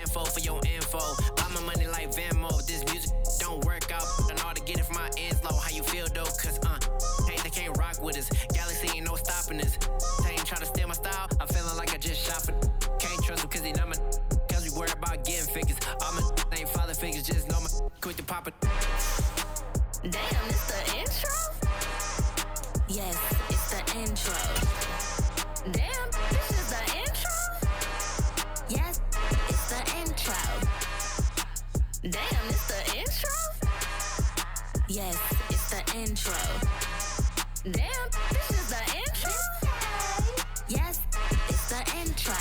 tenfold for your info. Buy my money like Venmo. This music don't work out. And all to get it from my ends low. How you feel though? Cause hey, they can't rock with us. Galaxy ain't no stopping us. They ain't trying to steal my style. I'm feeling like I just shot for. Can't trust him cause he not my. Cause we worried about getting figures. All my ain't father figures. Just know my quick to pop it. Damn, it's the intro? Yes, it's the intro. Damn, this is the intro? Yes, it's the intro. Damn, it's the intro? Yes, it's the intro. Damn, this is the intro? Yes, it's the intro.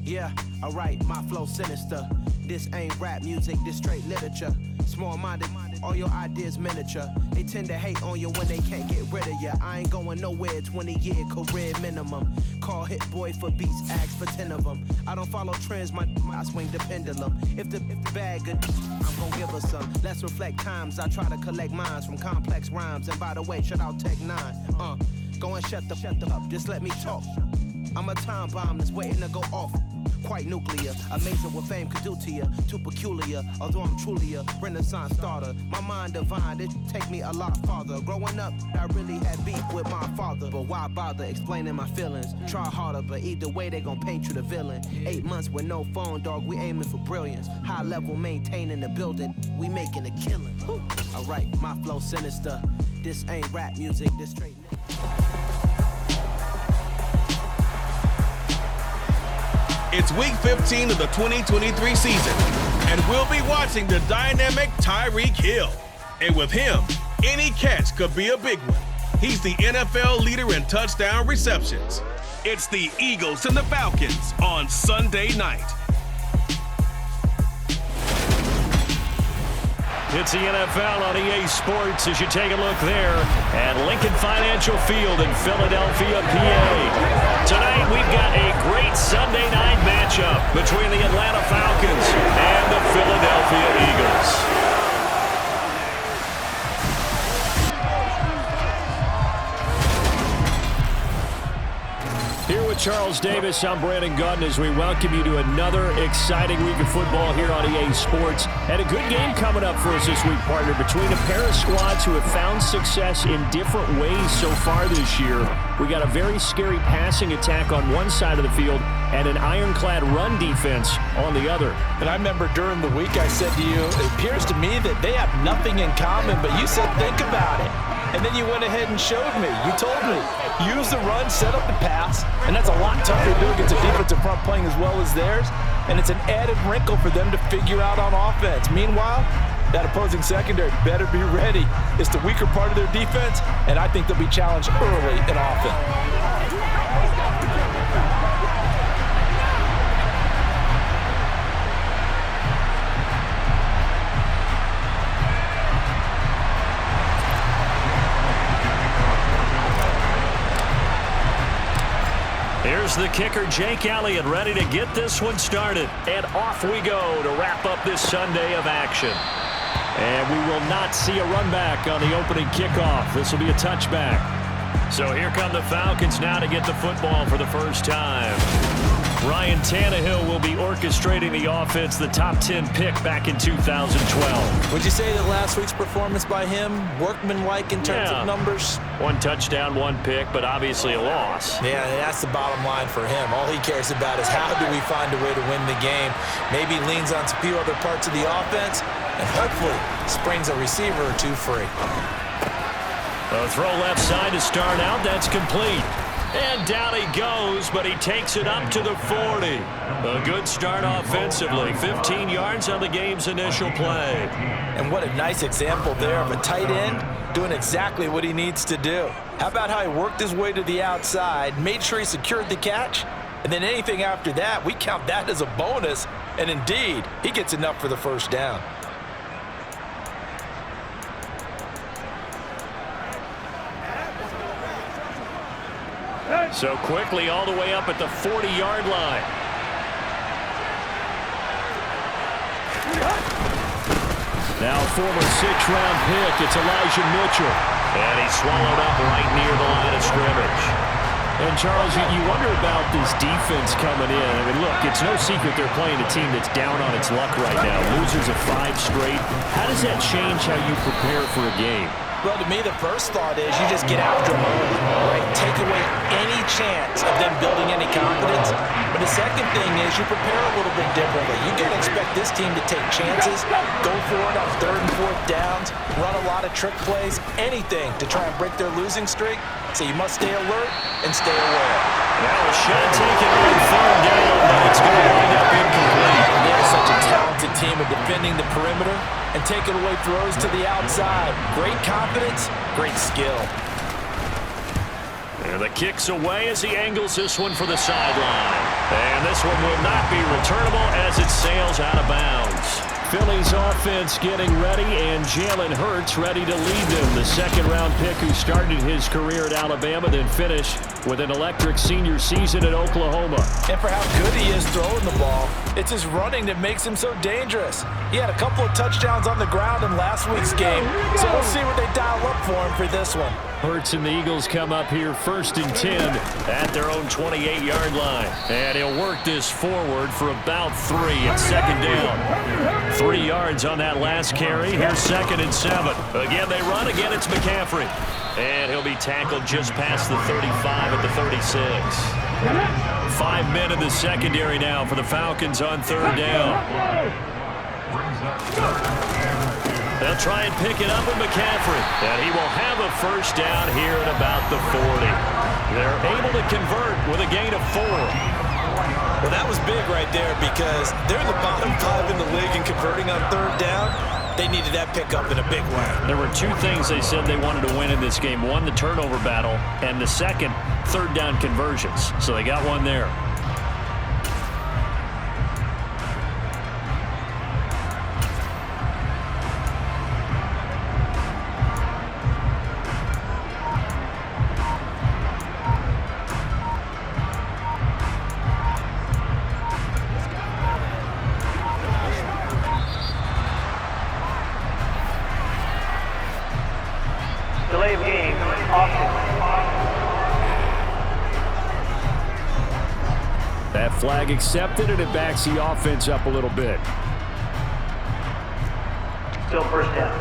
Yeah, alright, my flow sinister. This ain't rap music, this straight literature. Small-minded, all your ideas miniature. They tend to hate on you when they can't get rid of you. I ain't going nowhere, 20-year career minimum. Call Hit Boy for beats, ask for 10 of them. I don't follow trends, I swing the pendulum. If the bag good, I'm gonna give her some. Let's reflect times, I try to collect minds from complex rhymes. And by the way, shout out Tech 9. Go and shut the up, just let me talk. I'm a time bomb that's waiting to go off. Quite nuclear, amazing what fame could do to you. Too peculiar, although I'm truly a renaissance starter. My mind divine, it take me a lot farther. Growing up, I really had beef with my father. But why bother explaining my feelings? Try harder, but either way they gon' paint you the villain. 8 months with no phone, dog, we aiming for brilliance. High level maintaining the building, we making a killing. Alright, my flow sinister. This ain't rap music, this straight. It's week 15 of the 2023 season, and we'll be watching the dynamic Tyreek Hill. And with him, any catch could be a big one. He's the NFL leader in touchdown receptions. It's the Eagles and the Falcons on Sunday night. It's the NFL on EA Sports as you take a look there at Lincoln Financial Field in Philadelphia, PA. Tonight we've got a great Sunday night matchup between the Atlanta Falcons and the Philadelphia Eagles. Here with Charles Davis, I'm Brandon Gunn as we welcome you to another exciting week of football here on EA Sports. And a good game coming up for us this week, partner, between a pair of squads who have found success in different ways so far this year. We got a very scary passing attack on one side of the field and an ironclad run defense on the other. And I remember during the week I said to you, it appears to me that they have nothing in common, but you said think about it. And then you went ahead and showed me. You told me, use the run, set up the pass, and that's a lot tougher to do against a defensive front playing as well as theirs. And it's an added wrinkle for them to figure out on offense. Meanwhile, that opposing secondary better be ready. It's the weaker part of their defense, and I think they'll be challenged early in offense. Here's the kicker, Jake Elliott, ready to get this one started. And off we go to wrap up this Sunday of action. And we will not see a run back on the opening kickoff. This will be a touchback. So here come the Falcons now to get the football for the first time. Ryan Tannehill will be orchestrating the offense, the top 10 pick back in 2012. Would you say that last week's performance by him, workmanlike in terms of numbers? One touchdown, one pick, but obviously a loss. Yeah, that's the bottom line for him. All he cares about is how do we find a way to win the game. Maybe leans on a few other parts of the offense, and hopefully springs a receiver or two free. A throw left side to start out. That's complete. And down he goes, but he takes it up to the 40. A good start offensively. 15 yards on the game's initial play. And what a nice example there of a tight end doing exactly what he needs to do. How about how he worked his way to the outside, made sure he secured the catch, and then anything after that, we count that as a bonus. And indeed, he gets enough for the first down. So quickly all the way up at the 40-yard line. Now former 6th-round pick, it's Elijah Mitchell. And he's swallowed up right near the line of scrimmage. And, Charles, you wonder about this defense coming in. I mean, look, it's no secret they're playing a team that's down on its luck right now. Losers of 5 straight. How does that change how you prepare for a game? Well, to me, the first thought is you just get after them early, right? Take away any chance of them building any confidence. But the second thing is you prepare a little bit differently. You can expect this team to take chances, go for it on 3rd and 4th downs, run a lot of trick plays, anything to try and break their losing streak. So you must stay alert and stay aware. Now a shot taken on 3rd down, but it's going to wind up incomplete. They're such a talented team at defending the perimeter and taking away throws to the outside. Great confidence, great skill. And the kick's away as he angles this one for the sideline. And this one will not be returnable as it sails out of bounds. Philly's offense getting ready, and Jalen Hurts ready to lead them. The 2nd-round pick who started his career at Alabama, then finished with an electric senior season at Oklahoma. And for how good he is throwing the ball, it's his running that makes him so dangerous. He had a couple of touchdowns on the ground in last week's game, so we'll see what they dial up for him for this one. Hurts and the Eagles come up here 1st and 10 at their own 28-yard line. And he'll work this forward for about 3 at 2nd down. 3 yards on that last carry. Here's 2nd and 7. Again, they run. Again, it's McCaffrey. And he'll be tackled just past the 35 at the 36. 5 men in the secondary now for the Falcons on 3rd down. They'll try and pick it up with McCaffrey. And he will have a 1st down here at about the 40. They're able to convert with a gain of 4. Well, that was big right there because they're in the bottom 5 in the league in converting on 3rd down. They needed that pickup in a big way. There were 2 things they said they wanted to win in this game. One, the turnover battle, and the second, 3rd down conversions. So they got one there. Delay of game, option. That flag accepted, and it backs the offense up a little bit. Still 1st down.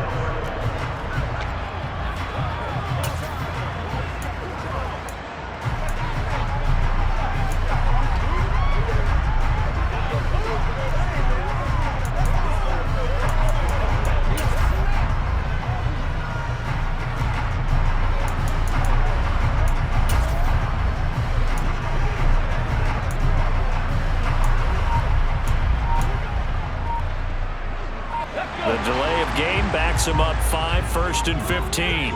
The delay of game backs him up 5, 1st and 15.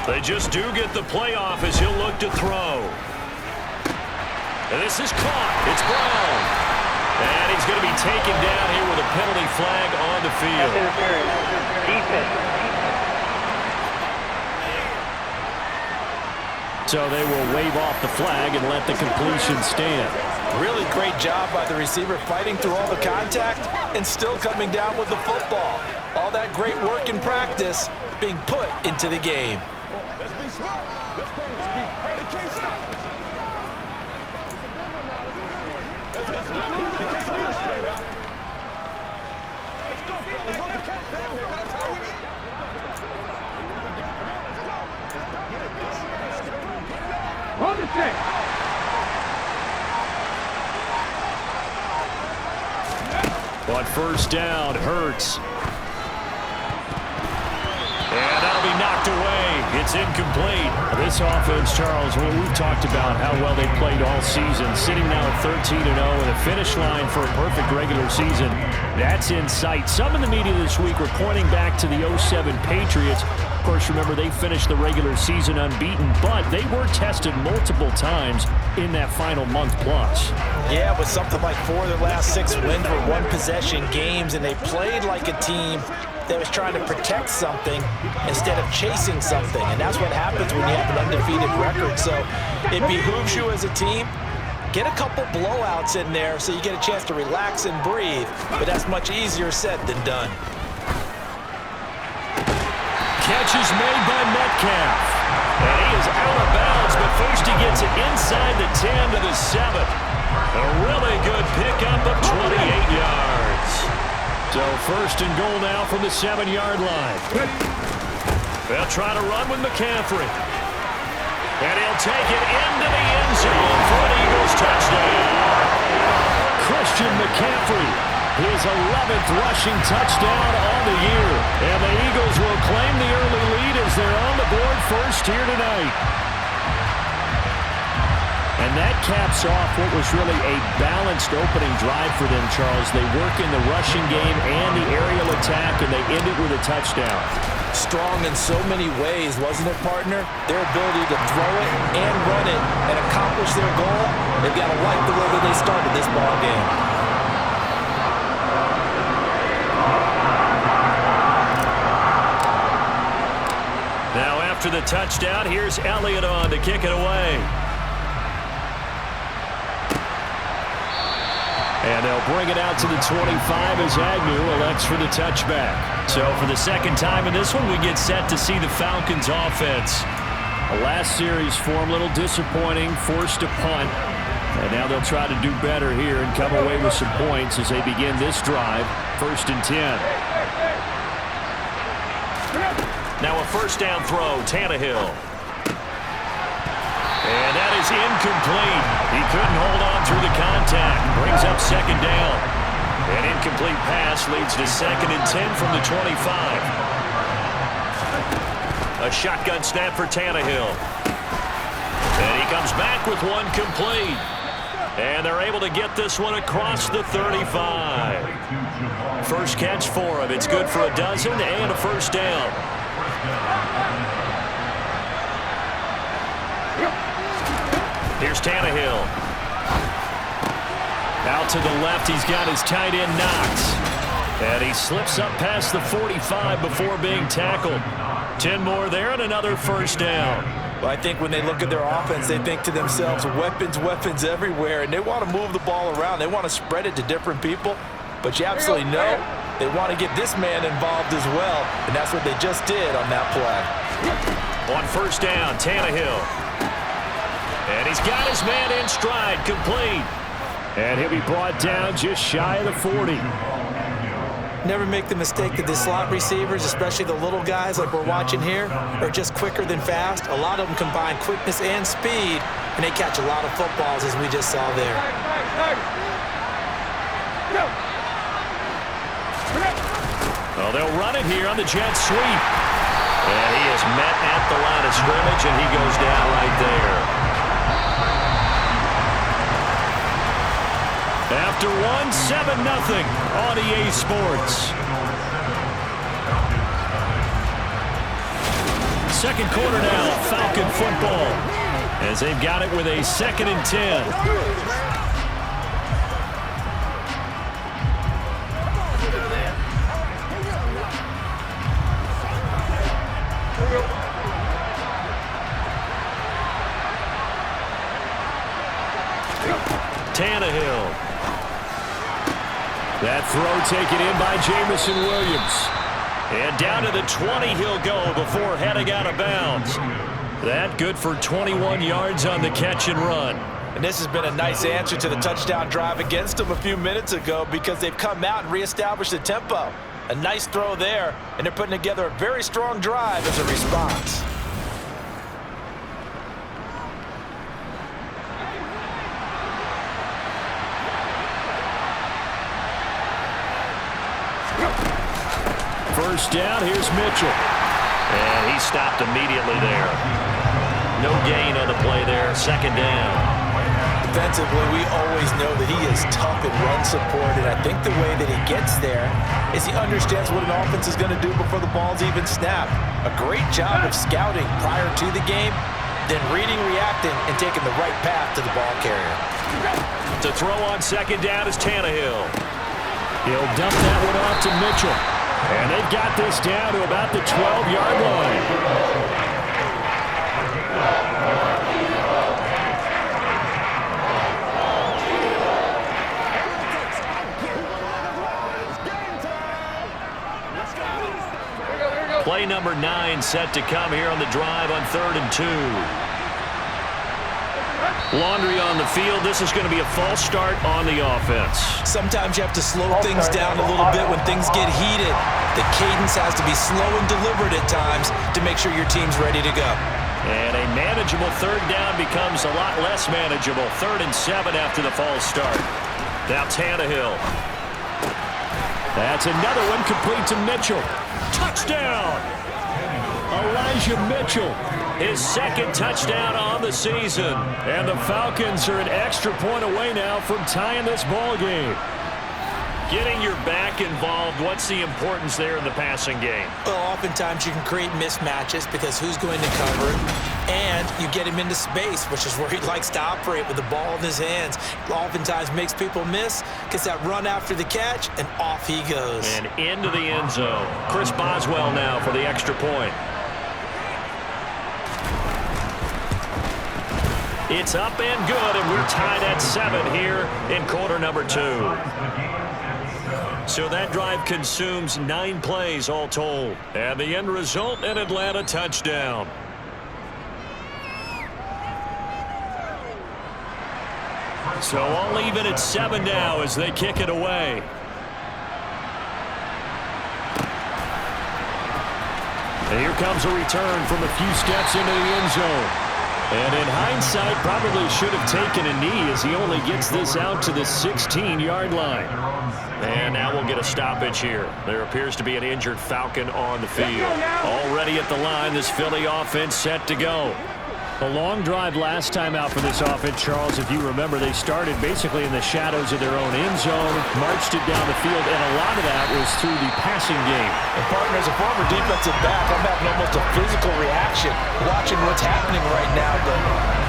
They just do get the playoff as he'll look to throw. And this is caught. It's Brown. And he's going to be taken down here with a penalty flag on the field. Defense. So they will wave off the flag and let the completion stand. Really great job by the receiver fighting through all the contact and still coming down with the football. All that great work in practice being put into the game. On the check. On 1st down, Hurts. And that'll be knocked away. It's incomplete. This offense, Charles, well, we've talked about how well they played all season, sitting now at 13-0 and a finish line for a perfect regular season. That's in sight. Some in the media this week were pointing back to the 07 Patriots. Of course, remember, they finished the regular season unbeaten, but they were tested multiple times in that final month plus. Yeah, with something like 4 of their last 6 wins were one-possession games, and they played like a team that was trying to protect something instead of chasing something. And that's what happens when you have an undefeated record. So it behooves you as a team, get a couple blowouts in there so you get a chance to relax and breathe. But that's much easier said than done. catch is made by Metcalf. And he is out of bounds, but first he gets it inside the 10 to the 7. A really good pickup of 28 yards. So first and goal now from the 7-yard line. They'll try to run with McCaffrey. And he'll take it into the end zone for an Eagles touchdown. Christian McCaffrey, his 11th rushing touchdown on the year. And the Eagles will claim the early lead as they're on the board first here tonight. And that caps off what was really a balanced opening drive for them, Charles. They work in the rushing game and the aerial attack, and they end it with a touchdown. Strong in so many ways, wasn't it, partner? Their ability to throw it and run it and accomplish their goal, they've got to like the way that they started this ball game. Now after the touchdown, here's Elliott on to kick it away. And they'll bring it out to the 25 as Agnew elects for the touchback. So for the second time in this one, we get set to see the Falcons offense. The last series for them, a little disappointing, forced to punt. And now they'll try to do better here and come away with some points as they begin this drive, 1st and 10. Now a first down throw, Tannehill. And that is incomplete. He couldn't hold on through the contact. Brings up second down. An incomplete pass leads to 2nd and 10 from the 25. A shotgun snap for Tannehill. And he comes back with one complete. And they're able to get this one across the 35. First catch for him. It's good for a dozen and a first down. Here's Tannehill. Out to the left, he's got his tight end Knox. And he slips up past the 45 before being tackled. 10 more there and another first down. Well, I think when they look at their offense, they think to themselves, weapons, weapons everywhere, and they want to move the ball around. They want to spread it to different people, but you absolutely know they want to get this man involved as well, and that's what they just did on that play. On first down, Tannehill. And he's got his man in stride, complete. And he'll be brought down just shy of the 40. Never make the mistake that the slot receivers, especially the little guys like we're watching here, are just quicker than fast. A lot of them combine quickness and speed, and they catch a lot of footballs, as we just saw there. Well, they'll run it here on the jet sweep. And he is met at the line of scrimmage, and he goes down right there. After 7-0 on EA Sports. Second quarter now, Falcon football, as they've got it with a 2nd and 10. Tannehill. That throw taken in by Jamison Williams. And down to the 20 he'll go before heading out of bounds. That good for 21 yards on the catch and run. And this has been a nice answer to the touchdown drive against them a few minutes ago because they've come out and reestablished the tempo. A nice throw there, and they're putting together a very strong drive as a response. First down, here's Mitchell. And he stopped immediately there. No gain on the play there, 2nd down. Defensively, we always know that he is tough in run support, and I think the way that he gets there is he understands what an offense is going to do before the ball's even snapped. A great job of scouting prior to the game, then reading, reacting, and taking the right path to the ball carrier. To throw on 2nd down is Tannehill. He'll dump that one off to Mitchell. And they've got this down to about the 12-yard line. play number 9 set to come here on the drive on 3rd and 2. Laundry on the field. This is going to be a false start on the offense. Sometimes you have to slow things down a little bit when things get heated. The cadence has to be slow and deliberate at times to make sure your team's ready to go. And a manageable 3rd down becomes a lot less manageable. 3rd and 7 after the false start. Now Tannehill. That's another one, complete to Mitchell. Touchdown! Elijah Mitchell. His 2nd touchdown on the season. And the Falcons are an extra point away now from tying this ball game. Getting your back involved, what's the importance there in the passing game? Well, oftentimes you can create mismatches because who's going to cover it? And you get him into space, which is where he likes to operate with the ball in his hands. Oftentimes makes people miss, gets that run after the catch, and off he goes. And into the end zone. Chris Boswell now for the extra point. It's up and good, and we're tied at 7 here in quarter number 2. So that drive consumes 9 plays all told. And the end result, an Atlanta touchdown. So all even at 7 now as they kick it away. And here comes a return from a few steps into the end zone. And in hindsight, probably should have taken a knee as he only gets this out to the 16-yard line. And now we'll get a stoppage here. There appears to be an injured Falcon on the field. Already at the line, this Philly offense set to go. A long drive last time out for this offense, Charles. If you remember, they started basically in the shadows of their own end zone, marched it down the field, and a lot of that was through the passing game. And partner, as a former defensive back, I'm having almost a physical reaction watching what's happening right now. But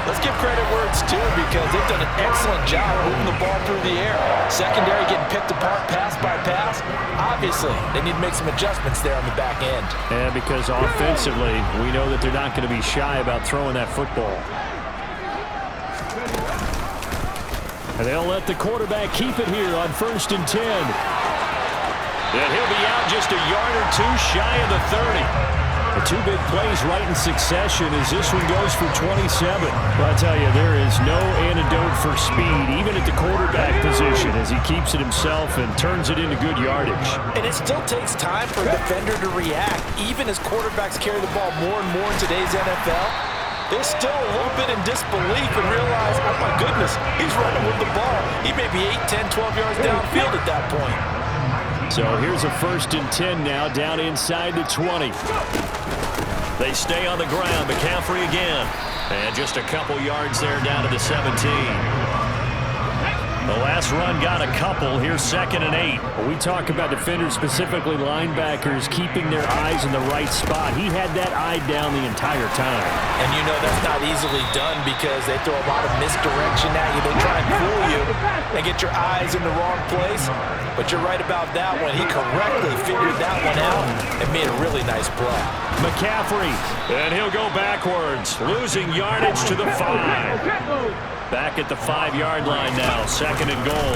let's give credit where it's due because they've done an excellent job moving the ball through the air. Secondary getting picked apart pass by pass. Obviously, they need to make some adjustments there on the back end. And because offensively, we know that they're not going to be shy about throwing that football. And they'll let the quarterback keep it here on 1st and 10. And he'll be out just a yard or 2 shy of the 30. The 2 big plays right in succession as this one goes for 27. But I tell you, there is no antidote for speed, even at the quarterback position, as he keeps it himself and turns it into good yardage. And it still takes time for a defender to react, even as quarterbacks carry the ball more and more in today's NFL. They're still a little bit in disbelief and realize, oh my goodness, he's running with the ball. He may be 8, 10, 12 yards downfield at that point. So here's a 1st and 10 now, down inside the 20. They stay on the ground. McCaffrey again. And just a couple yards there down to the 17. The last run got a couple. Here's 2nd and 8. When we talk about defenders, specifically linebackers, keeping their eyes in the right spot. He had that eye down the entire time. And you know that's not easily done because they throw a lot of misdirection at you. They try and fool you and get your eyes in the wrong place. But you're right about that one. He correctly figured that one out and made a really nice play. McCaffrey, and he'll go backwards, losing yardage to the 5. Back at the 5-yard line now, 2nd and goal.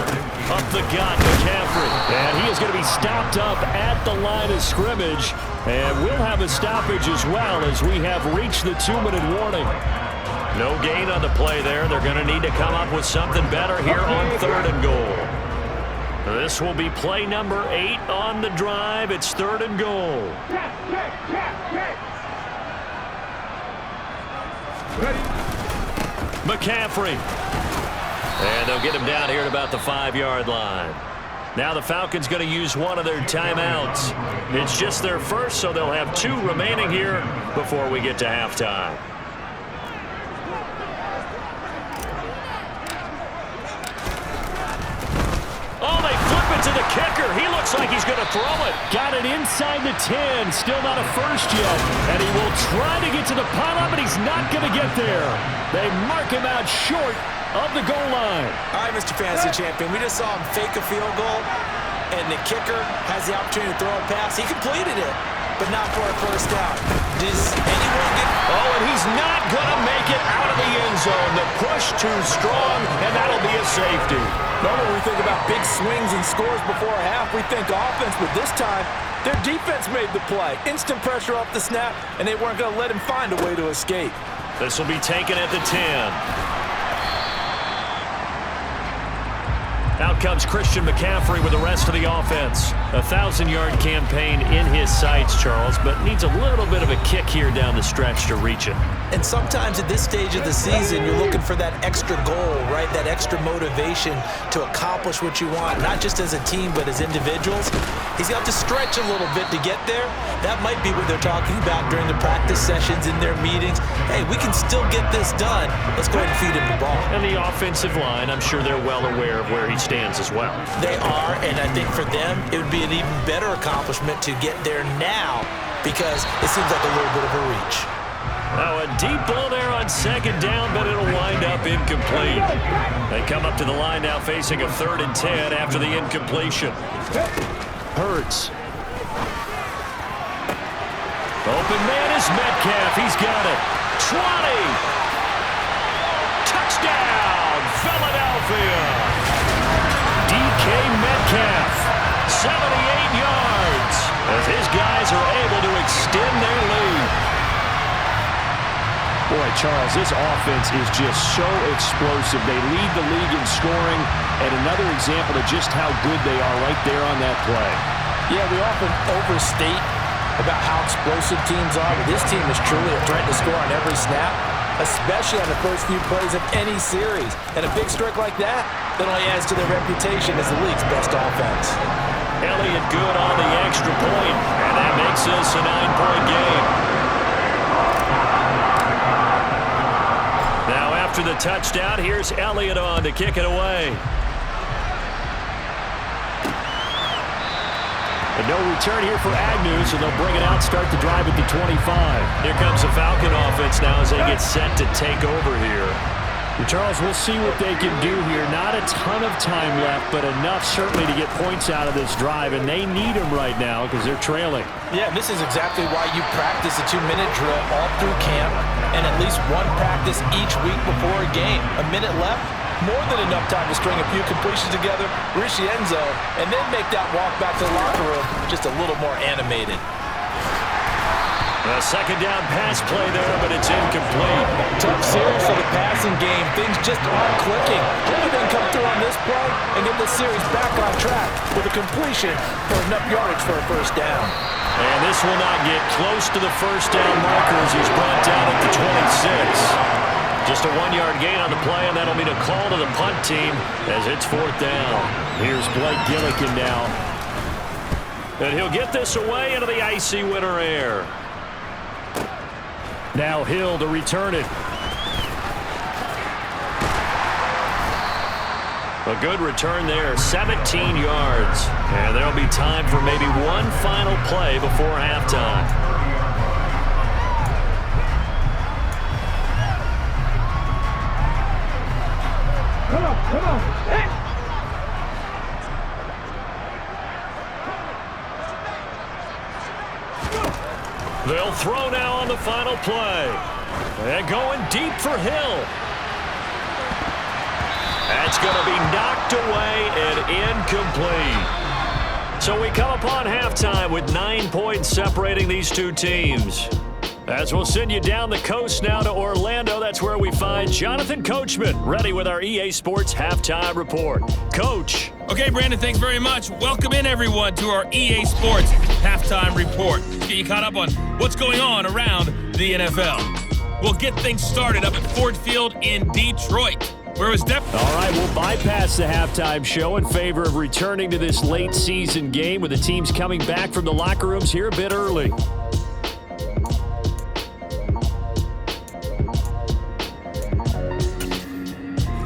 Up the gut, McCaffrey. And he is going to be stopped up at the line of scrimmage. And we'll have a stoppage as well as we have reached the 2-minute warning. No gain on the play there. They're going to need to come up with something better here on 3rd and goal. This will be play number 8 on the drive. It's 3rd and goal. McCaffrey. And they'll get him down here at about the 5-yard line. Now the Falcons going to use one of their timeouts. It's just their first, so they'll have 2 remaining here before we get to halftime. Oh, they flip it to the kicker. He looks like he's going to throw it. Got it inside the 10. Still not a first yet. And he will try to get to the pylon, but he's not going to get there. They mark him out short of the goal line. All right, Mr. Fantasy Champion, we just saw him fake a field goal, and the kicker has the opportunity to throw a pass. He completed it, but not for a first down. Does anyone get Oh, and he's not going to make it out of the end zone. The push too strong, and that'll be a safety. Normally we think about big swings and scores before a half. We think offense, but this time their defense made the play. Instant pressure off the snap, and they weren't going to let him find a way to escape. This will be taken at the 10. Out comes Christian McCaffrey with the rest of the offense. A 1,000-yard campaign in his sights, Charles, but needs a little bit of a kick here down the stretch to reach it. And sometimes at this stage of the season, you're looking for that extra goal, right? That extra motivation to accomplish what you want, not just as a team, but as individuals. He's got to stretch a little bit to get there. That might be what they're talking about during the practice sessions in their meetings. Hey, we can still get this done. Let's go ahead and feed him the ball. And the offensive line, I'm sure they're well aware of where he stands as well. They are, and I think for them, it would be an even better accomplishment to get there now because it seems like a little bit of a reach. Now a deep ball there on second down, but it'll wind up incomplete. They come up to the line now facing a 3rd and 10 after the incompletion. Hurts. Open man is Metcalf. He's got it. 20. Touchdown, Philadelphia. DK Metcalf, 78 yards, as his guys are able to extend their lead. Boy, Charles, this offense is just so explosive. They lead the league in scoring, and another example of just how good they are right there on that play. Yeah, we often overstate about how explosive teams are, but this team is truly a threat to score on every snap, especially on the first few plays of any series. And a big streak like that only adds to their reputation as the league's best offense. Elliott good on the extra point, and that makes this a 9-point game. Now after the touchdown, here's Elliott on to kick it away. And no return here for Agnew, so they'll bring it out, start the drive at the 25. Here comes the Falcon offense now as they get set to take over here. Charles, we'll see what they can do here. Not a ton of time left, but enough certainly to get points out of this drive, and they need them right now because they're trailing. Yeah, this is exactly why you practice a 2-minute drill all through camp and at least one practice each week before a game. A minute left, more than enough time to string a few completions together, reach the end zone, and then make that walk back to the locker room just a little more animated. A second down pass play there, but it's incomplete. Tough series for the passing game. Things just aren't clicking. Hopefully they can come through on this play and get this series back on track with a completion for enough yardage for a first down. And this will not get close to the first down marker as he's brought down at the 26. Just a 1-yard gain on the play, and that'll be a call to the punt team as it's 4th down. Here's Blake Gillikin now. And he'll get this away into the icy winter air. Now Hill to return it. A good return there, 17 yards. And there'll be time for maybe one final play before halftime. Come on. Hey. They'll throw now on the final play. And going deep for Hill. That's going to be knocked away and incomplete. So we come upon halftime with 9 points separating these two teams. As we'll send you down the coast now to Orlando, that's where we find Jonathan Coachman, ready with our EA Sports Halftime Report. Coach. Okay, Brandon, thanks very much. Welcome in, everyone, to our EA Sports Halftime Report. Get you caught up on what's going on around the NFL. We'll get things started up at Ford Field in Detroit, where it was definitely... All right, we'll bypass the halftime show in favor of returning to this late season game with the teams coming back from the locker rooms here a bit early.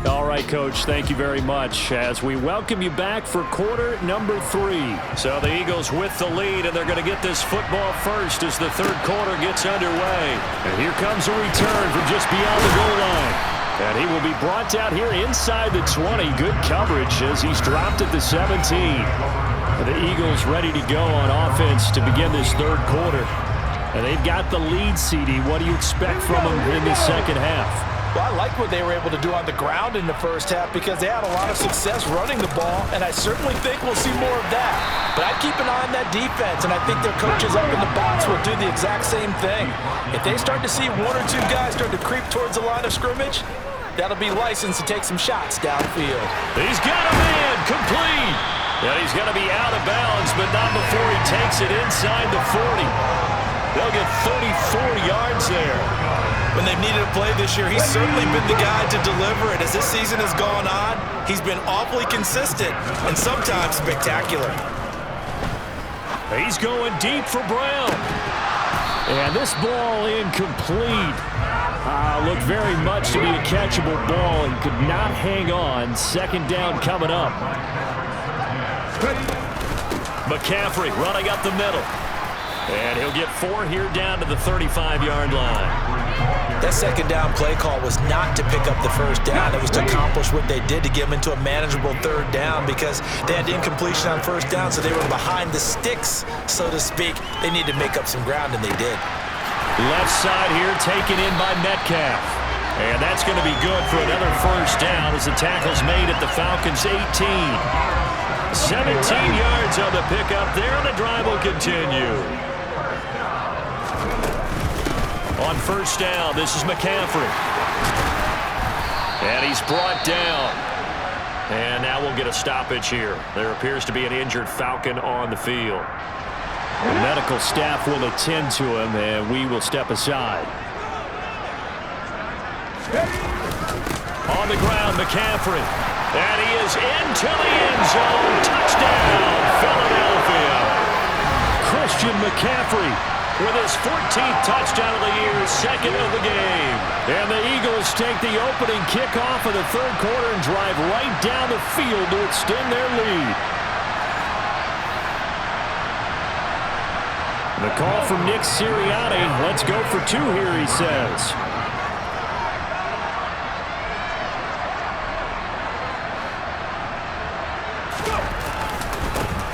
All right, Coach, thank you very much as we welcome you back for quarter number 3. So the Eagles with the lead, and they're going to get this football first as the third quarter gets underway. And here comes a return from just beyond the goal line. And he will be brought down here inside the 20. Good coverage as he's dropped at the 17. And the Eagles ready to go on offense to begin this third quarter. And they've got the lead, CD. What do you expect from them in the second half? Well, I like what they were able to do on the ground in the first half because they had a lot of success running the ball, and I certainly think we'll see more of that. But I'd keep an eye on that defense, and I think their coaches up in the box will do the exact same thing. If they start to see one or two guys start to creep towards the line of scrimmage, that'll be licensed to take some shots downfield. He's got a man, complete. And he's going to be out of bounds, but not before he takes it inside the 40. They'll get 34 yards there. When they've needed a play this year, he's certainly been the guy to deliver it. As this season has gone on, he's been awfully consistent and sometimes spectacular. He's going deep for Brown. And this ball incomplete. Looked very much to be a catchable ball and could not hang on. Second down coming up. McCaffrey running up the middle. And he'll get 4 here down to the 35-yard line. That second down play call was not to pick up the first down. It was to accomplish what they did to get them into a manageable third down because they had incompletion on first down, so they were behind the sticks, so to speak. They needed to make up some ground, and they did. Left side here taken in by Metcalf. And that's going to be good for another first down as the tackle's made at the Falcons' 18. 17 yards on the pickup there, and the drive will continue. On first down, this is McCaffrey. And he's brought down. And now we'll get a stoppage here. There appears to be an injured Falcon on the field. The medical staff will attend to him, and we will step aside. On the ground, McCaffrey. And he is into the end zone. Touchdown, Philadelphia. Christian McCaffrey with his 14th touchdown of the year, second of the game. And the Eagles take the opening kickoff of the third quarter and drive right down the field to extend their lead. The call from Nick Sirianni. Let's go for 2 here, he says.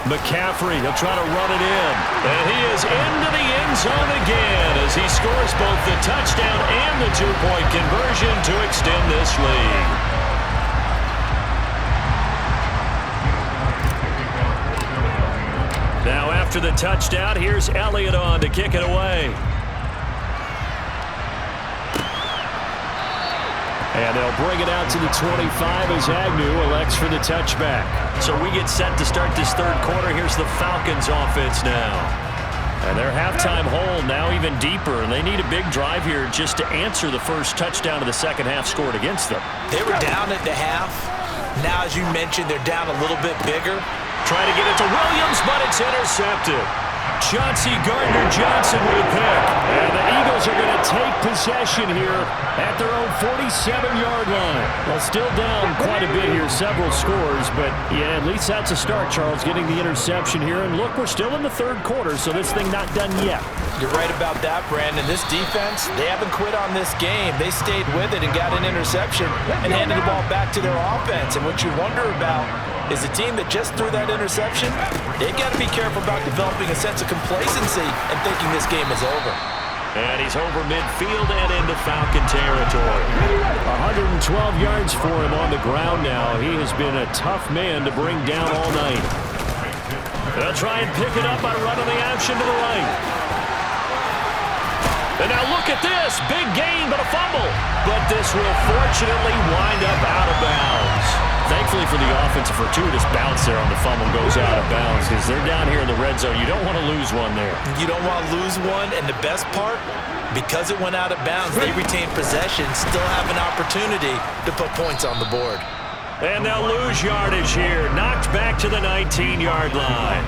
McCaffrey, he'll try to run it in. And he is into the end zone again as he scores both the touchdown and the 2-point conversion to extend this lead. Now after the touchdown, here's Elliott on to kick it away. And they'll bring it out to the 25 as Agnew elects for the touchback. So we get set to start this third quarter. Here's the Falcons offense now. And their halftime hole now even deeper, and they need a big drive here just to answer the first touchdown of the second half scored against them. They were down at the half. Now, as you mentioned, they're down a little bit bigger. Trying to get it to Williams, but it's intercepted. Chauncey Gardner-Johnson with a pick. And the Eagles are going to take possession here at their own 47-yard line. Well, still down quite a bit here, several scores, but yeah, at least that's a start, Charles, getting the interception here. And look, we're still in the third quarter, so this thing not done yet. You're right about that, Brandon. This defense, they haven't quit on this game. They stayed with it and got an interception and handed the ball back to their offense. And what you wonder about is a team that just threw that interception, they've got to be careful about developing a sense of complacency and thinking this game is over. And he's over midfield and into Falcon territory. 112 yards for him on the ground now. He has been a tough man to bring down all night. They'll try and pick it up by running the action to the right. And now look at this. Big gain, but a fumble. But this will fortunately wind up out of bounds. Thankfully for the offense, a fortuitous bounce there on the fumble goes out of bounds because they're down here in the red zone. You don't want to lose one there. You don't want to lose one, and the best part, because it went out of bounds, they retained possession, still have an opportunity to put points on the board. And they'll lose yardage here. Knocked back to the 19-yard line.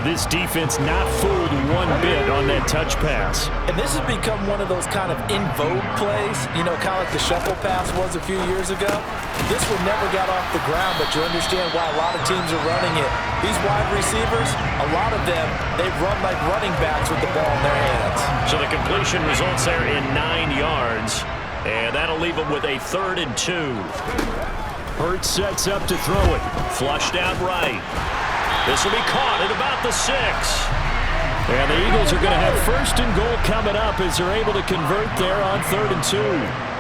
This defense not fooled one bit on that touch pass. And this has become one of those kind of in vogue plays, you know, kind of like the shuffle pass was a few years ago. This one never got off the ground, but you understand why a lot of teams are running it. These wide receivers, a lot of them, they run like running backs with the ball in their hands. So the completion results there in 9 yards, and that'll leave them with a 3rd and 2. Hurts sets up to throw it. Flushed out right. This will be caught at about the 6. And the Eagles are going to have 1st and goal coming up as they're able to convert there on 3rd and 2.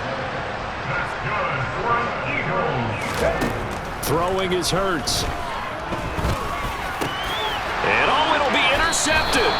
Throwing is Hurts. And it'll be intercepted.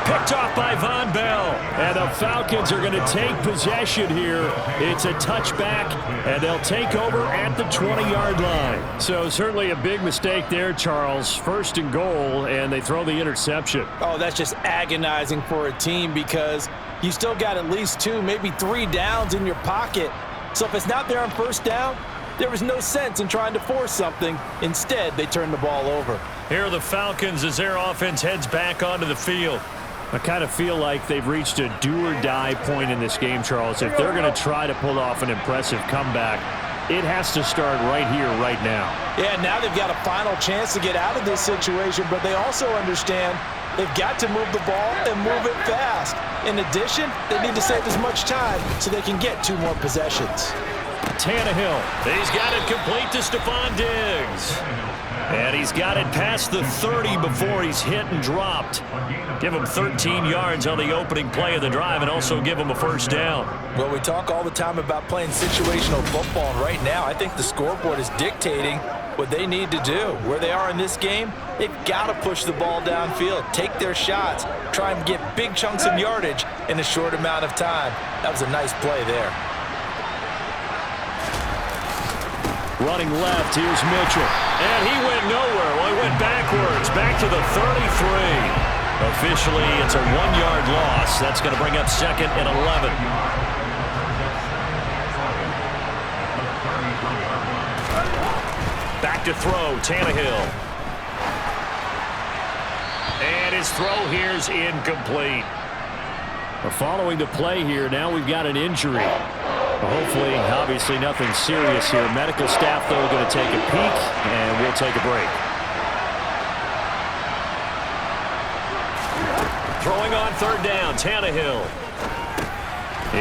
Picked off by Von Bell. And the Falcons are going to take possession here. It's a touchback, and they'll take over at the 20-yard line. So certainly a big mistake there, Charles. 1st and goal, and they throw the interception. Oh, that's just agonizing for a team because you still got at least 2, maybe 3 downs in your pocket. So if it's not there on 1st down, there was no sense in trying to force something. Instead, they turn the ball over. Here are the Falcons as their offense heads back onto the field. I kind of feel like they've reached a do-or-die point in this game, Charles. If they're going to try to pull off an impressive comeback, it has to start right here, right now. Yeah, now they've got a final chance to get out of this situation, but they also understand they've got to move the ball and move it fast. In addition, they need to save as much time so they can get 2 more possessions. Tannehill, he's got it complete to Stephon Diggs. And he's got it past the 30 before he's hit and dropped. Give him 13 yards on the opening play of the drive and also give him a 1st down. Well, we talk all the time about playing situational football, and right now I think the scoreboard is dictating what they need to do. Where they are in this game, they've got to push the ball downfield, take their shots, try and get big chunks of yardage in a short amount of time. That was a nice play there. Running left, here's Mitchell. And he went nowhere. Well, he went backwards, back to the 33. Officially, it's a 1-yard loss. That's going to bring up 2nd and 11. Back to throw, Tannehill. And his throw here is incomplete. Following the play here, now we've got an injury. Hopefully, obviously nothing serious here. Medical staff, though, going to take a peek, and we'll take a break. Throwing on 3rd down, Tannehill.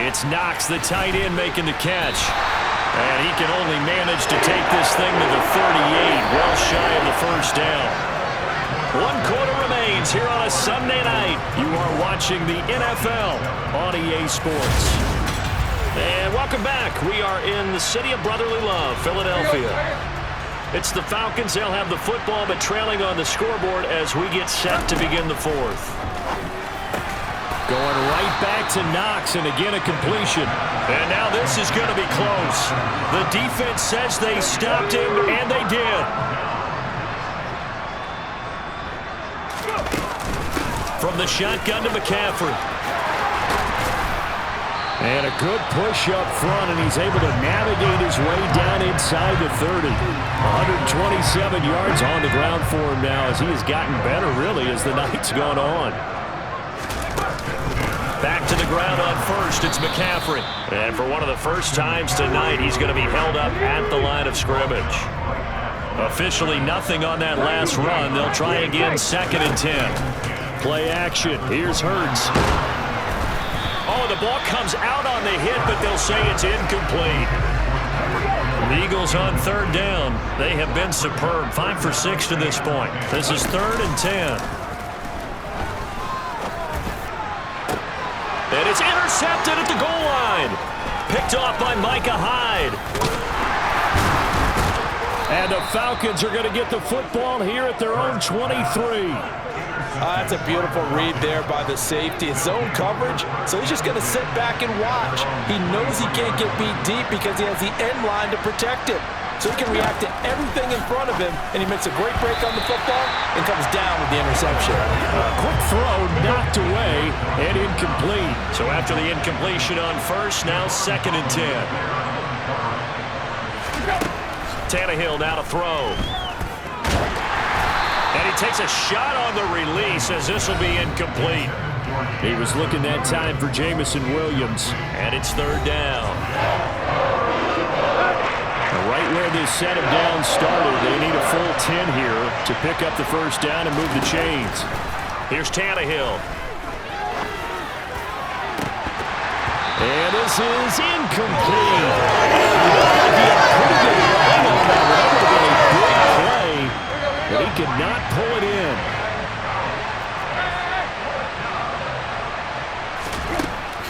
It's Knox, the tight end, making the catch. And he can only manage to take this thing to the 38, well shy of the 1st down. 1 quarter remains here on a Sunday night. You are watching the NFL on EA Sports. And welcome back. We are in the city of brotherly love, Philadelphia. It's the Falcons. They'll have the football, but trailing on the scoreboard as we get set to begin the 4th. Going right back to Knox, and again a completion. And now this is going to be close. The defense says they stopped him, and they did. From the shotgun to McCaffrey. And a good push up front, and he's able to navigate his way down inside the 30. 127 yards on the ground for him now as he has gotten better, really, as the night's gone on. Back to the ground on 1st, it's McCaffrey. And for one of the first times tonight, he's going to be held up at the line of scrimmage. Officially nothing on that last run. They'll try again, 2nd and 10. Play action. Here's Hurts. Oh, the ball comes out on the hit, but they'll say it's incomplete. The Eagles on 3rd down. They have been superb. 5 for 6 to this point. This is 3rd and 10. And it's intercepted at the goal line. Picked off by Micah Hyde. And the Falcons are going to get the football here at their own 23. That's a beautiful read there by the safety. It's zone coverage, so he's just going to sit back and watch. He knows he can't get beat deep because he has the end line to protect him. So he can react to everything in front of him, and he makes a great break on the football and comes down with the interception. Quick throw, knocked away, and incomplete. So after the incompletion on 1st, now 2nd and 10. Tannehill now to throw. And he takes a shot on the release as this will be incomplete. He was looking that time for Jamison Williams, and it's 3rd down. Right where this set him down started, they need a full 10 here to pick up the 1st down and move the chains. Here's Tannehill. And this is incomplete. He had pretty good line on that one. That would have been a big play, but he could not pull it in.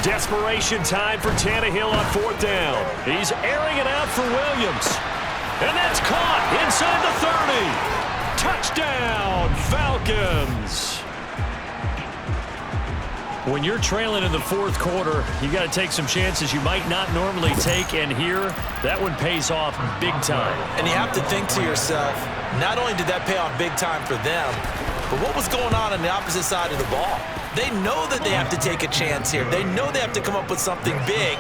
Desperation time for Tannehill on 4th down. He's airing it out for Williams. And that's caught inside the 30. Touchdown, Falcons. When you're trailing in the 4th quarter, you got to take some chances you might not normally take, and here, that one pays off big time. And you have to think to yourself, not only did that pay off big time for them, but what was going on the opposite side of the ball? They know that they have to take a chance here. They know they have to come up with something big,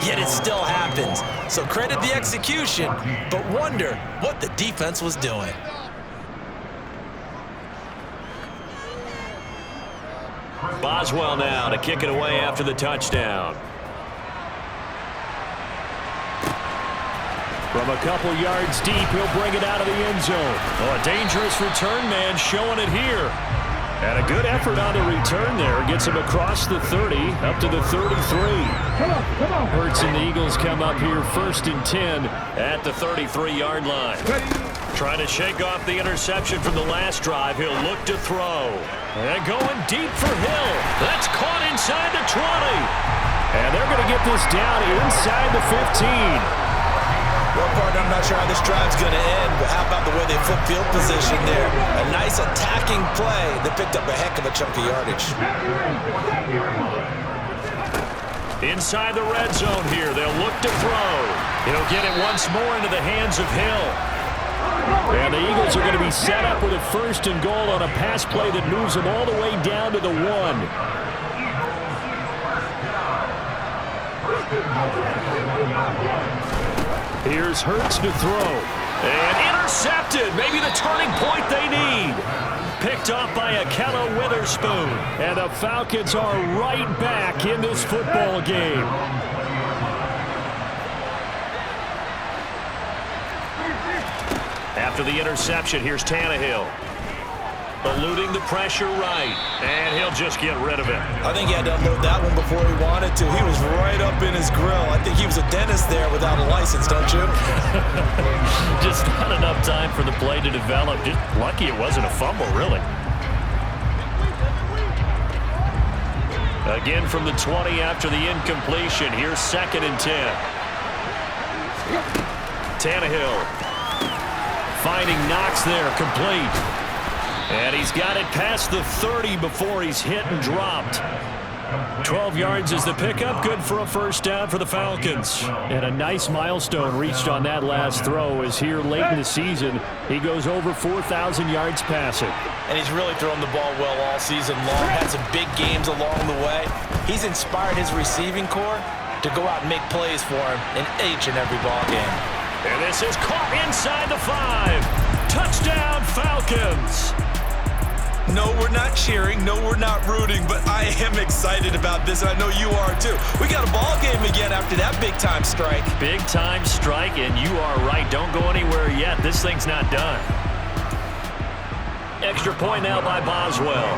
yet it still happens. So credit the execution, but wonder what the defense was doing. Boswell now to kick it away after the touchdown. From a couple yards deep, he'll bring it out of the end zone. Oh, a dangerous return man showing it here. And a good effort on the return there. Gets him across the 30, up to the 33. Hurts and the Eagles come up here 1st and 10 at the 33-yard line. Trying to shake off the interception from the last drive. He'll look to throw. And going deep for Hill. That's caught inside the 20. And they're going to get this down inside the 15. Well, partner, I'm not sure how this drive's going to end, but how about the way they flip field position there? A nice attacking play that picked up a heck of a chunk of yardage. Inside the red zone here, they'll look to throw. He'll get it once more into the hands of Hill. And the Eagles are going to be set up with a 1st and goal on a pass play that moves them all the way down to the 1. Here's Hurts to throw. And intercepted. Maybe the turning point they need. Picked off by Akello Witherspoon. And the Falcons are right back in this football game. After the interception, here's Tannehill. Eluding the pressure right. And he'll just get rid of it. I think he had to unload that one before he wanted to. He was right up in his grill. I think he was a dentist there without a license, don't you? Just not enough time for the play to develop. Just lucky it wasn't a fumble, really. Again from the 20 after the incompletion. Here's 2nd and 10. Tannehill finding Knox there, complete. And he's got it past the 30 before he's hit and dropped. 12 yards is the pickup. Good for a 1st down for the Falcons. And a nice milestone reached on that last throw as here late in the season, he goes over 4,000 yards passing. And he's really thrown the ball well all season long. Had some big games along the way. He's inspired his receiving corps to go out and make plays for him in each and every ball game. And this is caught inside the 5. Touchdown, Falcons. No, we're not cheering. No, we're not rooting. But I am excited about this, and I know you are too. We got a ball game again after that big-time strike. Big-time strike, and you are right. Don't go anywhere yet. This thing's not done. Extra point now by Boswell.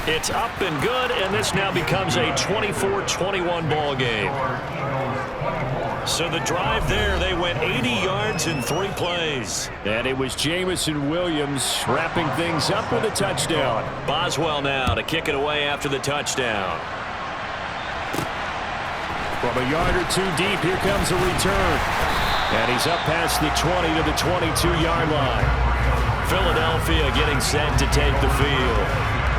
It's up and good, and this now becomes a 24-21 ball game. So the drive there, they went 80 yards in 3 plays. And it was Jamison Williams wrapping things up with a touchdown. Boswell now to kick it away after the touchdown. From a yard or 2 deep, here comes a return. And he's up past the 20 to the 22-yard line. Philadelphia getting set to take the field.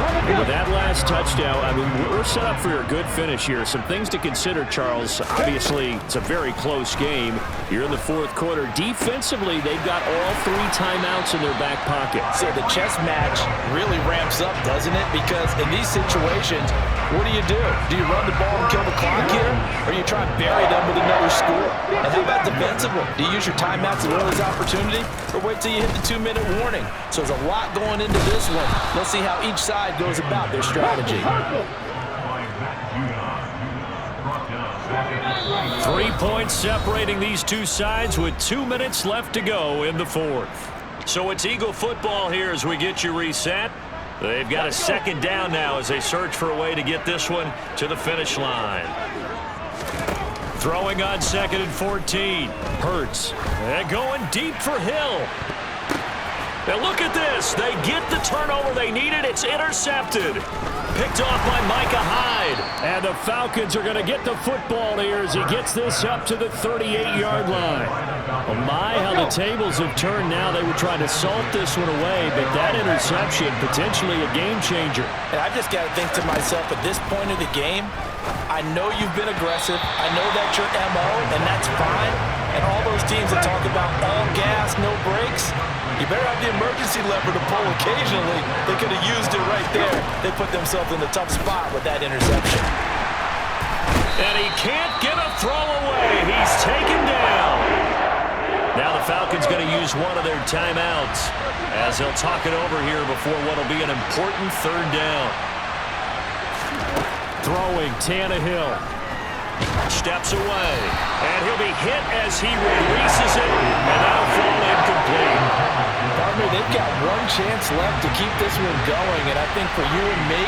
And with that last touchdown, I mean, we're set up for a good finish here. Some things to consider, Charles. Obviously, it's a very close game. You're in the 4th quarter. Defensively, they've got all 3 timeouts in their back pocket. So the chess match really ramps up, doesn't it? Because in these situations, what do? Do you run the ball and kill the clock here? Or you try and bury them with another score? And how about defensively? Do you use your timeouts as well as opportunity? Or wait till you hit the 2-minute warning? So there's a lot going into this one. Let's see how each side goes about their strategy. 3 points separating these two sides with 2 minutes left to go in the 4th. So it's Eagle football here as we get you reset. They've got a 2nd down now as they search for a way to get this one to the finish line. Throwing on 2nd and 14. Hurts. And going deep for Hill. And look at this. They get the turnover they needed. It's intercepted. Picked off by Micah Hyde. And the Falcons are going to get the football here as he gets this up to the 38-yard line. Oh my, how the tables have turned now. They were trying to salt this one away, but that interception, potentially a game changer. And I just got to think to myself, at this point of the game, I know you've been aggressive. I know that's your MO, and that's fine. And all those teams that talk about all gas, no brakes, you better have the emergency lever to pull occasionally. They could have used it right there. They put themselves in a tough spot with that interception. And he can't get a throw away. He's taken down. Now the Falcons going to use one of their timeouts as they'll talk it over here before what will be an important third down. Throwing, Tannehill. Steps away. And he'll be hit as he releases it. And that'll fall incomplete. Partner, they've got one chance left to keep this one going. And I think for you and me,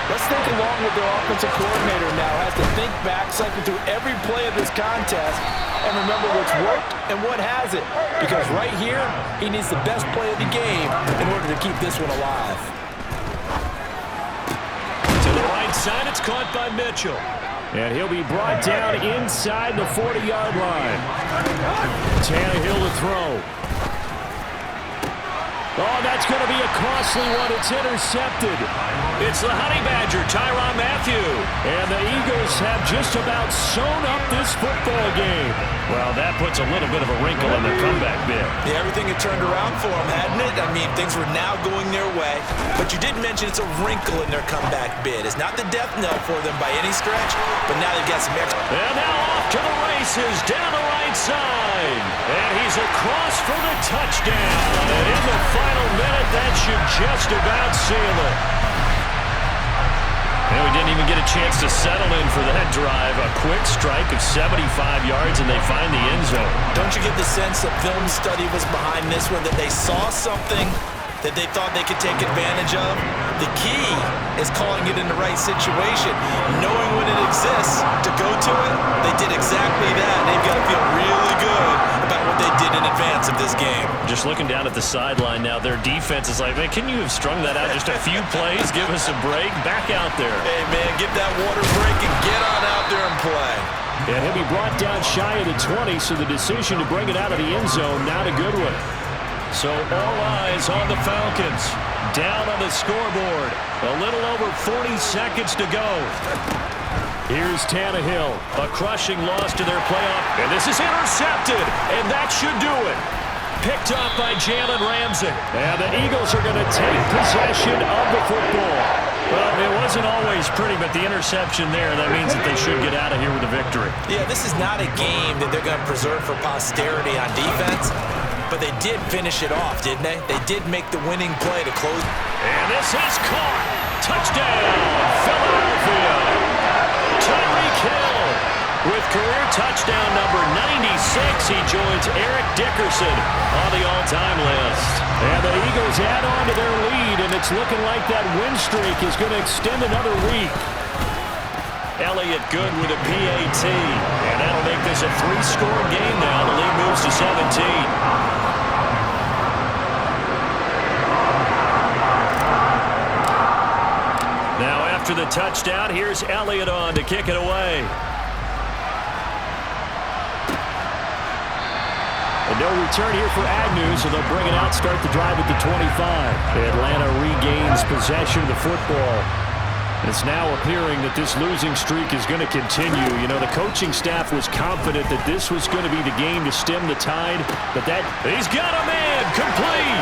let's think along with their offensive coordinator now. Has to think back, cycle through every play of this contest, and remember what's worked and what hasn't. Because right here, he needs the best play of the game in order to keep this one alive. To the right side, it's caught by Mitchell. And he'll be brought down inside the 40-yard line. Tannehill to throw. Oh, that's going to be a costly one. It's intercepted. It's the Honey Badger, Tyrann Mathieu. And the Eagles have just about sewn up this football game. Well, that puts a little bit of a wrinkle in their comeback bid. Yeah, everything had turned around for them, hadn't it? I mean, things were now going their way. But you did mention it's a wrinkle in their comeback bid. It's not the death knell for them by any stretch, but now they've got some extra. And now off to the races, down the right side. And he's across for the touchdown. And in the final minute, that should just about seal it. And we didn't even get a chance to settle in for that drive. A quick strike of 75 yards, and they find the end zone. Don't you get the sense that film study was behind this one, that they saw something that they thought they could take advantage of? The key is calling it in the right situation. Knowing when it exists to go to it, they did exactly that. They've got to feel really good about what they did in advance of this game. Just looking down at the sideline now, their defense is like, man, can you have strung that out just a few plays? Give us a break. Back out there. Hey, man, get that water break and get on out there and play. And he'll be brought down shy of the 20, so the decision to bring it out of the end zone, not a good one. So all eyes on the Falcons. Down on the scoreboard. A little over 40 seconds to go. Here's Tannehill. A crushing loss to their playoff. And this is intercepted. And that should do it. Picked up by Jalen Ramsey. And the Eagles are going to take possession of the football. Well, it wasn't always pretty, but the interception there, that means that they should get out of here with a victory. Yeah, this is not a game that they're going to preserve for posterity on defense. But they did finish it off, didn't they? They did make the winning play to close. And this is caught. Touchdown, Philadelphia. Tyreek Hill with career touchdown number 96. He joins Eric Dickerson on the all-time list. And the Eagles add on to their lead, and it's looking like that win streak is going to extend another week. Elliott good with a PAT. And that'll make this a 3-score game now. The lead moves to 17. Now after the touchdown, here's Elliott on to kick it away. And no return here for Agnew, so they'll bring it out, start the drive at the 25. Atlanta regains possession of the football. It's now appearing that this losing streak is going to continue. You know, the coaching staff was confident that this was going to be the game to stem the tide, but that... He's got a man! Complete!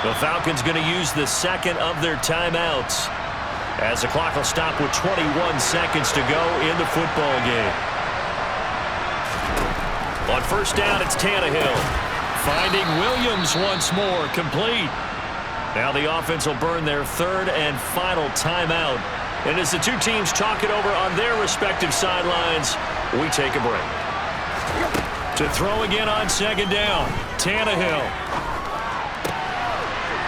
The Falcons going to use the second of their timeouts as the clock will stop with 21 seconds to go in the football game. On first down, it's Tannehill. Finding Williams once more, complete. Now the offense will burn their third and final timeout. And as the two teams talk it over on their respective sidelines, we take a break. To throw again on second down, Tannehill.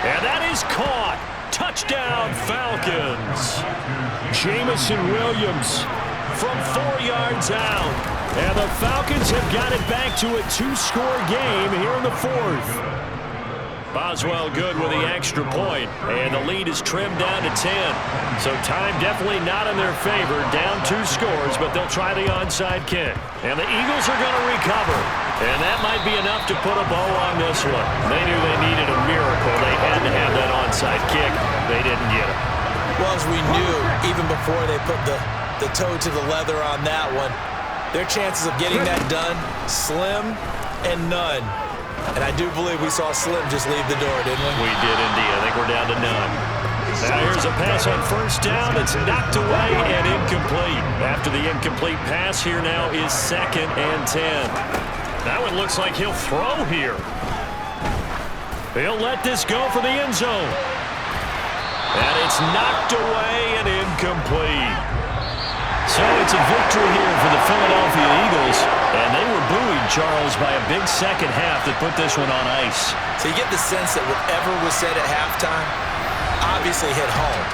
And that is caught. Touchdown, Falcons. Jamison Williams from 4 yards out. And the Falcons have got it back to a 2-score game here in the fourth. Boswell good with the extra point, and the lead is trimmed down to 10. So time definitely not in their favor, down 2 scores, but they'll try the onside kick. And the Eagles are going to recover, and that might be enough to put a bow on this one. They knew they needed a miracle. They had to have that onside kick. They didn't get it. Well, as we knew, even before they put the toe to the leather on that one, their chances of getting that done, slim and none. And I do believe we saw Slim just leave the door, didn't we? We did indeed. I think we're down to none. Now here's a pass on first down. It's knocked away and incomplete. After the incomplete pass, here now is 2nd and 10. That one looks like he'll throw here. He'll let this go for the end zone. And it's knocked away and incomplete. So it's a victory here for the Philadelphia Eagles. And they were buoyed, Charles, by a big second half that put this one on ice. So you get the sense that whatever was said at halftime obviously hit home.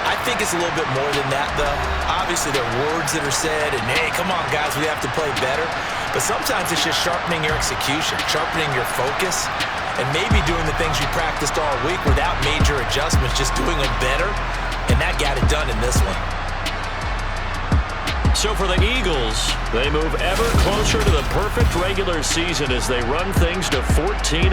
I think it's a little bit more than that, though. Obviously, there are words that are said, and, hey, come on, guys, we have to play better. But sometimes it's just sharpening your execution, sharpening your focus, and maybe doing the things you practiced all week without major adjustments, just doing them better. And that got it done in this one. So for the Eagles, they move ever closer to the perfect regular season as they run things to 14-0.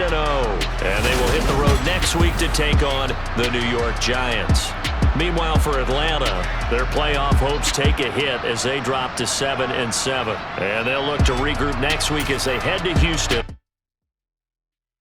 And they will hit the road next week to take on the New York Giants. Meanwhile, for Atlanta, their playoff hopes take a hit as they drop to 7-7. And they'll look to regroup next week as they head to Houston.